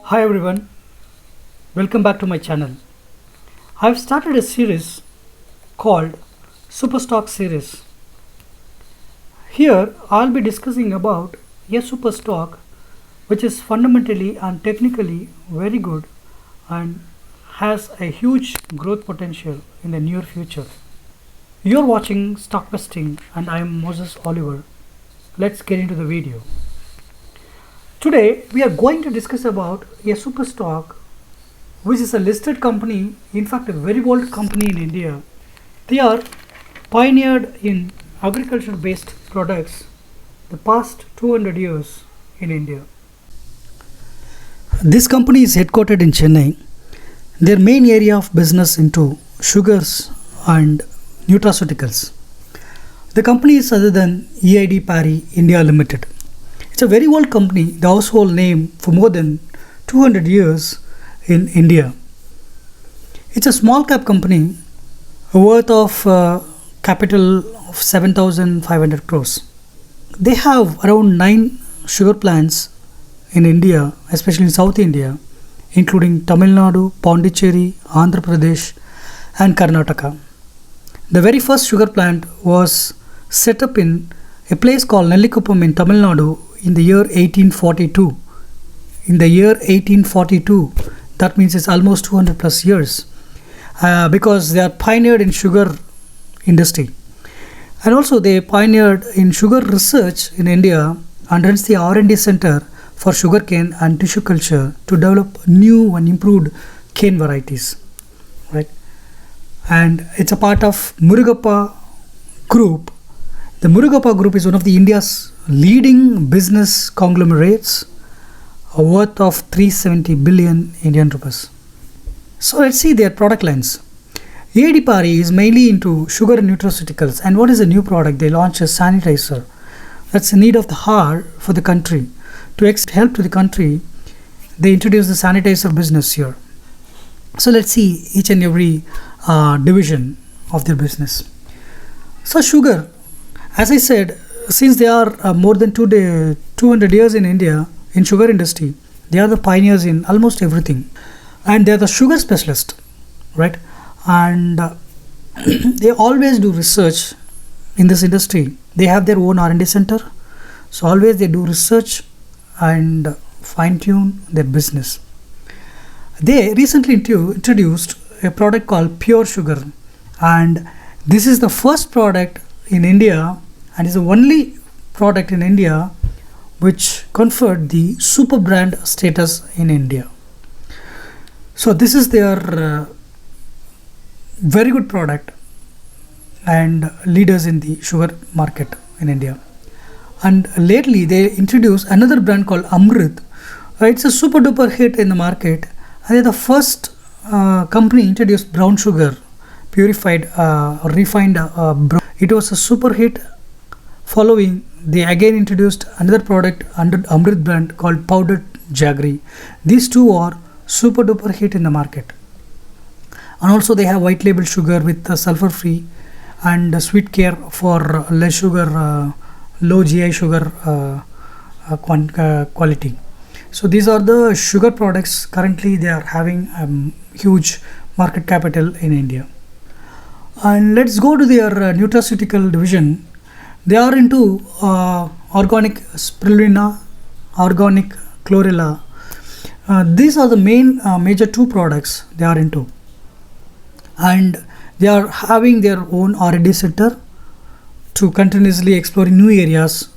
Hi everyone, welcome back to my channel. I've started a series called Superstock series. Here I'll be discussing about a superstock which is fundamentally and technically very good and has a huge growth potential in the near future. You're watching Stockvesting and I am Moses Oliver. Let's get into the video. Today we are going to discuss about a superstock which is a listed company, in fact a very old company in India. They are pioneered in agriculture based products the past 200 years in India. This company is headquartered in Chennai. Their main area of business into sugars and nutraceuticals. The company is other than EID Parry India Limited. It's a very old company, the household name for more than 200 years in India. It's a small cap company worth of capital of 7,500 crores. They have around 9 sugar plants in India, especially in South India, including Tamil Nadu, Pondicherry, Andhra Pradesh and Karnataka. The very first sugar plant was set up in a place called Nellikuppam in Tamil Nadu in the year 1842. In the year 1842, that means it's almost 200 plus years, because they are pioneered in sugar industry. And also they pioneered in sugar research in India and hence the R&D center for sugarcane and tissue culture to develop new and improved cane varieties. Right? And it's a part of Murugappa Group. The Murugappa Group is one of the India's leading business conglomerates, worth of 370 billion Indian rupees. So let's see their product lines. EID Parry is mainly into sugar and nutraceuticals. And what is a new product? They launched a sanitizer. That's a need of the hour for the country. To help to the country, they introduced the sanitizer business here. So let's see each and every division of their business. So sugar, as I said, since they are more than 200 years in India in sugar industry, they are the pioneers in almost everything, and they are the sugar specialist, right? And they always do research in this industry. They have their own R&D center, so always they do research and fine tune their business. They recently introduced a product called Pure Sugar, and this is the first product in India and is the only product in India which conferred the super brand status in India. So this is their very good product and leaders in the sugar market in India. And lately they introduced another brand called Amrit. It's a super duper hit in the market, and they're the first company introduced brown sugar, purified refined brown. It was a super hit. Following, they again introduced another product under Amrit brand called powdered jaggery. These two are super duper hit in the market. And also they have white label sugar with sulfur free and sweet care for less sugar, low GI sugar quality. So these are the sugar products. Currently they are having huge market capital in India. And let's go to their nutraceutical division. They are into organic spirulina, organic chlorella. These are the main major two products they are into, and they are having their own R&D center to continuously explore new areas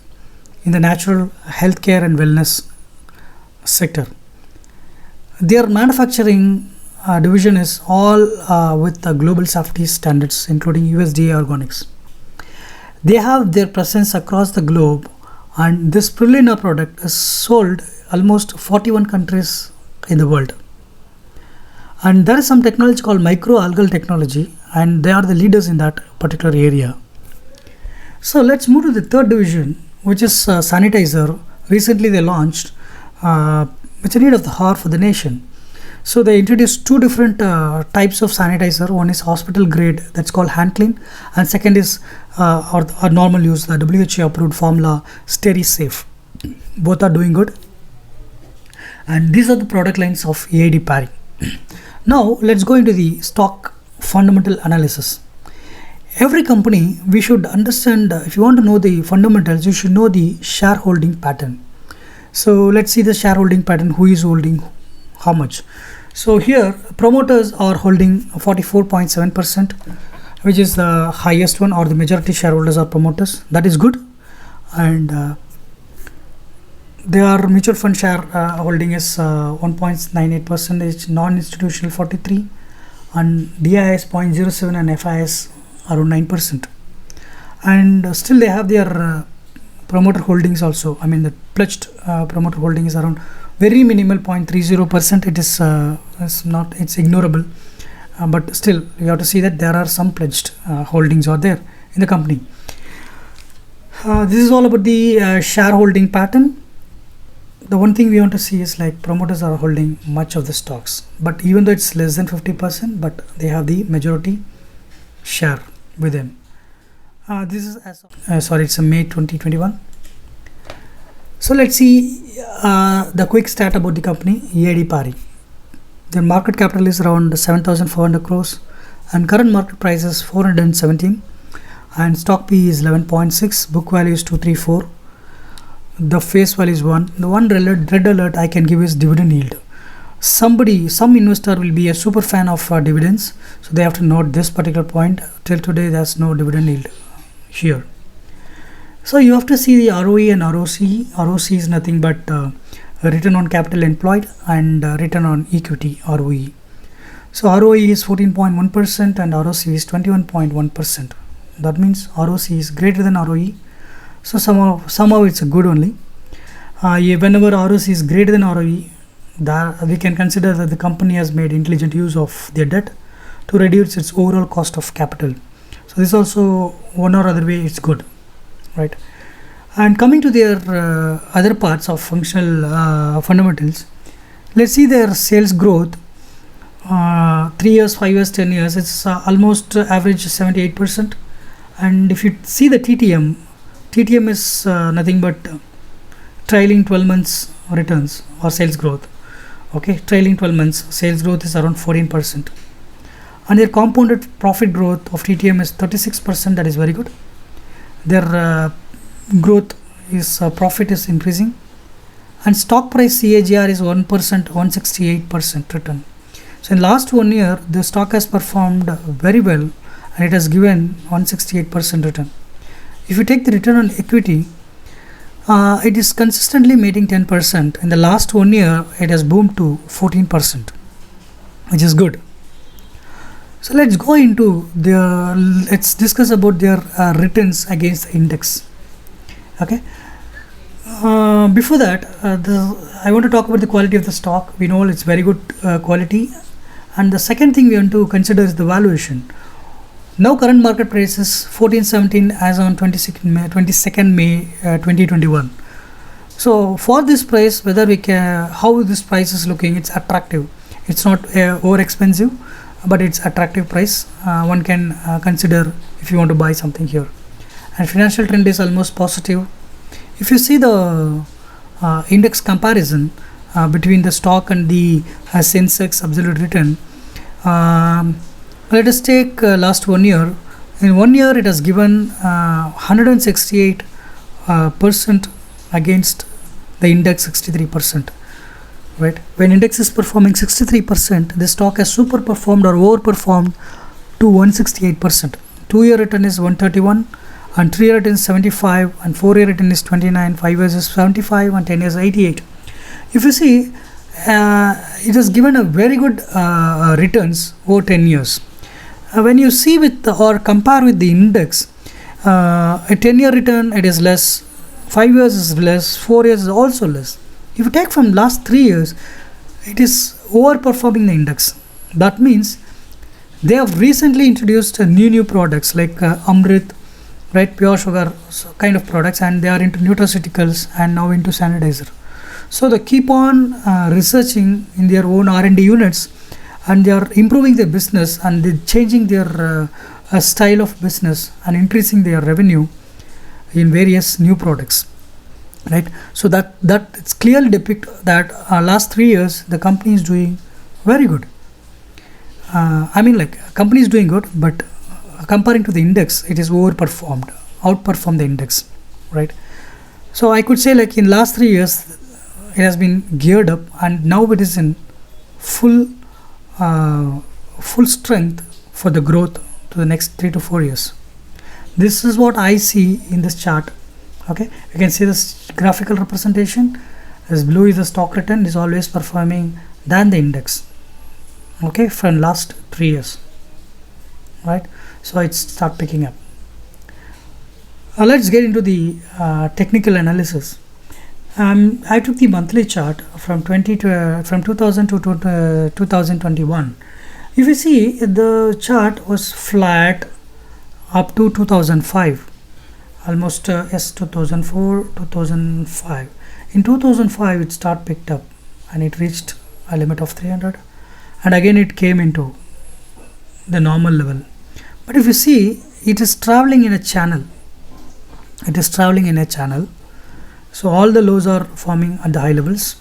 in the natural healthcare and wellness sector. Their manufacturing division is all with the global safety standards, including USDA organics. They have their presence across the globe, and this spirulina product is sold almost 41 countries in the world. And there is some technology called microalgal technology, and they are the leaders in that particular area. So let's move to the third division, which is sanitizer. Recently they launched, it's a need of the hour for the nation. So they introduced two different types of sanitizer. One is hospital grade, that's called hand clean, and second is our normal use, the WHO approved formula SteriSafe. Both are doing good. and these are the product lines of EID Parry. Now let's go into the stock fundamental analysis. Every company, we should understand, if you want to know the fundamentals, you should know the shareholding pattern. So let's see the shareholding pattern, who is holding how much. So here promoters are holding 44.7%, which is the highest one, or the majority shareholders are promoters. That is good. And their mutual fund share holding is 1.98%, non-institutional 43, and DIS 0.07, and FIS around 9%. And still they have their promoter holdings also. I mean, the pledged promoter holding is around very minimal 0.30%. It is it's ignorable, but still you have to see that there are some pledged holdings are there in the company. This is all about the shareholding pattern. The one thing we want to see is like promoters are holding much of the stocks, but even though it's less than 50%, but they have the majority share with them. This is as of, it's May 2021. So let's see the quick stat about the company EID Parry. Their market capital is around 7,400 crores, and current market price is 417, and stock P is 11.6, book value is 234, the face value is 1. The one red alert I can give is dividend yield. Some investor will be a super fan of dividends, so they have to note this particular point. Till today there's no dividend yield here. So you have to see the ROE and ROC. ROC is nothing but return on capital employed, and return on equity, ROE. So ROE is 14.1% and ROC is 21.1%. That means ROC is greater than ROE. So somehow it's a good only. Whenever ROC is greater than ROE, we can consider that the company has made intelligent use of their debt to reduce its overall cost of capital. So this also, one or other way, it's good, right? And coming to their other parts of functional fundamentals, let's see their sales growth. 3 years, 5 years, 10 years, it's almost average 78%. And if you see the TTM is nothing but trailing 12 months returns or sales growth. Okay, trailing 12 months sales growth is around 14%, and their compounded profit growth of TTM is 36%. That is very good. Their growth is profit is increasing, and stock price CAGR is 1%, 168% return. So in last 1 year, the stock has performed very well, and it has given 168% return. If you take the return on equity, it is consistently making 10%. In the last 1 year, it has boomed to 14%, which is good. So let's go into let's discuss about their returns against the index. Okay. Before that, I want to talk about the quality of the stock. We know it's very good quality, and the second thing we want to consider is the valuation. Now current market price is 1417 as on 22nd May 2021. So for this price, whether we can, how this price is looking, it's attractive. It's not over expensive, but it's attractive price. One can consider if you want to buy something here. And financial trend is almost positive. If you see the index comparison between the stock and the Sensex absolute return, let us take last 1 year. In 1 year, it has given 168% against the index 63%. Right? When index is performing 63%, the stock has super performed or overperformed to 168%. 2 year return is 131, and 3 year return is 75, and 4 year return is 29, 5 years is 75, and 10 years 88. If you see, it has given a very good returns over 10 years. When you see with or compare with the index, a 10-year return, it is less, 5 years is less, 4 years is also less. If you take from last 3 years, it is overperforming the index. That means they have recently introduced new products like Amrit, right, pure sugar kind of products, and they are into nutraceuticals and now into sanitizer. So they keep on researching in their own R&D units, and they are improving their business, and they're changing their style of business and increasing their revenue in various new products. right? So that it's clearly depict that last 3 years the company is doing very good. I mean, like, company is doing good, but comparing to the index, it is outperformed the index, right? So I could say, like, in last 3 years, it has been geared up, and now it is in full full strength for the growth to the next 3 to 4 years. This is what I see in this chart. Okay, you can see this graphical representation. As blue is the stock return, is always performing than the index. Okay, from last 3 years, right? So it start picking up. Let's get into the technical analysis. I took the monthly chart from 2000 to 2021. If you see, the chart was flat up to 2005, almost 2004 2005. In 2005 it start picked up and it reached a limit of 300, and again it came into the normal level. But if you see, it is traveling in a channel. So all the lows are forming at the high levels.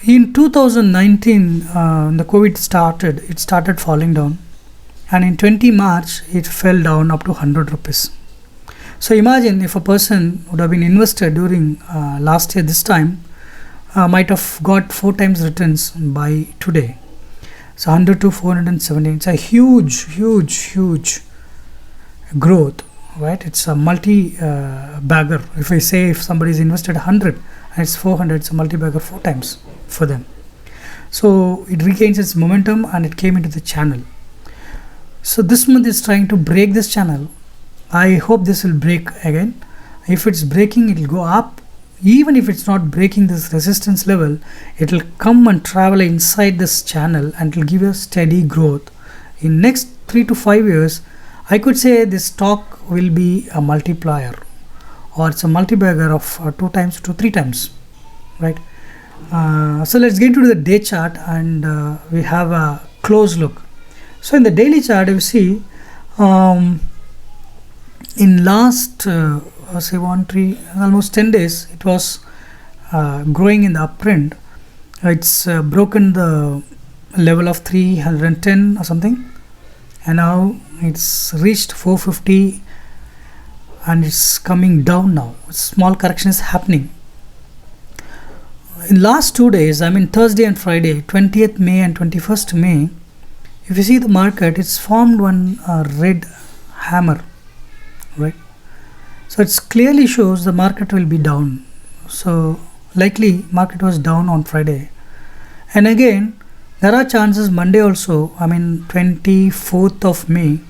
In 2019, the COVID started. It started falling down, and in 20 March it fell down up to 100 rupees. So imagine if a person would have been invested during last year this time, might have got 4 times returns by today. So 100 to 417. It's a huge growth, right? It's a multi-bagger. If I say, if somebody is invested 100 and it's 400, it's a multi-bagger 4 times for them. So it regains its momentum and it came into the channel. So this month is trying to break this channel. I hope this will break again. If it's breaking, it will go up. Even if it's not breaking this resistance level, it will come and travel inside this channel and it will give a steady growth. In next 3 to 5 years, I could say this stock will be a multiplier, or it's a multi-bagger of 2 times to 3 times, right? So let's get into the day chart, and we have a close look. So in the daily chart, you see, in last say almost 10 days, it was growing in the uptrend. It's broken the level of 310 or something, and now it's reached 450 and it's coming down now. Small correction is happening. In last 2 days, I mean Thursday and Friday, 20th May and 21st May, if you see the market, it's formed one red hammer, right? So it clearly shows the market will be down. So likely market was down on Friday, and again there are chances Monday also, I mean 24th of May,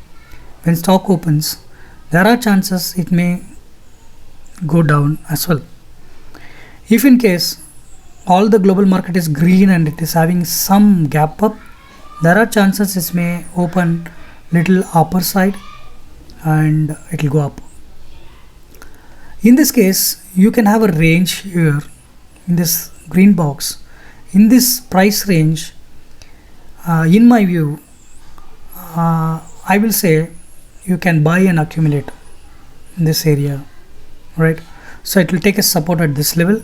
when stock opens, there are chances it may go down as well. If in case all the global market is green and it is having some gap up, there are chances it may open little upper side and it will go up. In this case, you can have a range here in this green box. In this price range, in my view, I will say you can buy and accumulate in this area, right? So it will take a support at this level,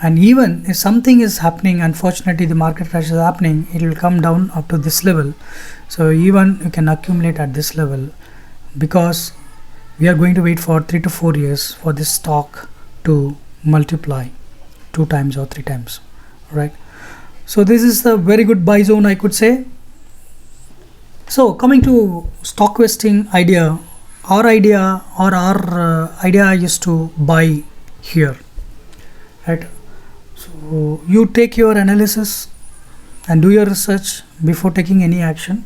and even if something is happening, unfortunately the market crash is happening, it will come down up to this level. So even you can accumulate at this level, because we are going to wait for 3 to 4 years for this stock to multiply 2 times or 3 times, right? So this is the very good buy zone, I could say. So coming to stock vesting idea, our idea is to buy here, right? So you take your analysis and do your research before taking any action.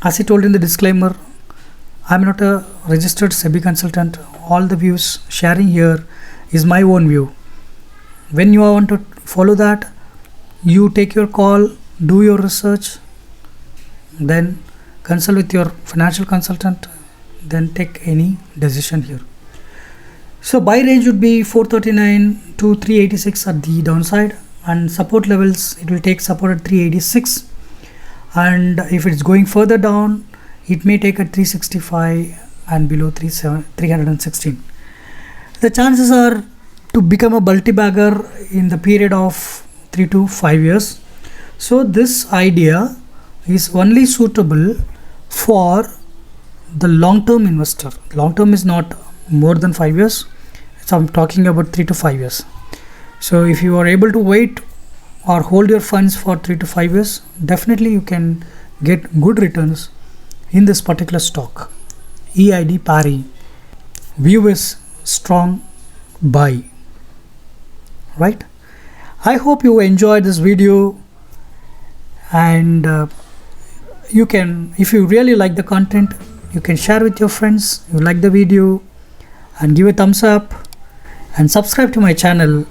As I told in the disclaimer, I am not a registered SEBI consultant. All the views sharing here is my own view. When you want to follow that, you take your call, do your research, then consult with your financial consultant, then take any decision here. So buy range would be 439 to 386 at the downside, and support levels, it will take support at 386, and if it's going further down, it may take at 365 and below 316. The chances are to become a multi-bagger in the period of 3 to 5 years. So this idea is only suitable for the long-term investor. Long-term is not more than 5 years. So I'm talking about 3 to 5 years. So if you are able to wait or hold your funds for 3 to 5 years, definitely you can get good returns in this particular stock. EID Parry. View is strong buy. Right? I hope you enjoyed this video, and you can, if you really like the content, you can share with your friends. You like the video and give a thumbs up and subscribe to my channel.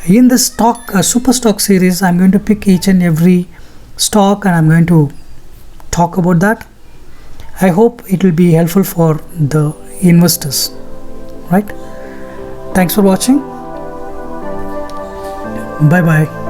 In this super stock series, I'm going to pick each and every stock and I'm going to talk about that. I hope it will be helpful for the investors. Right? Thanks for watching. Bye bye.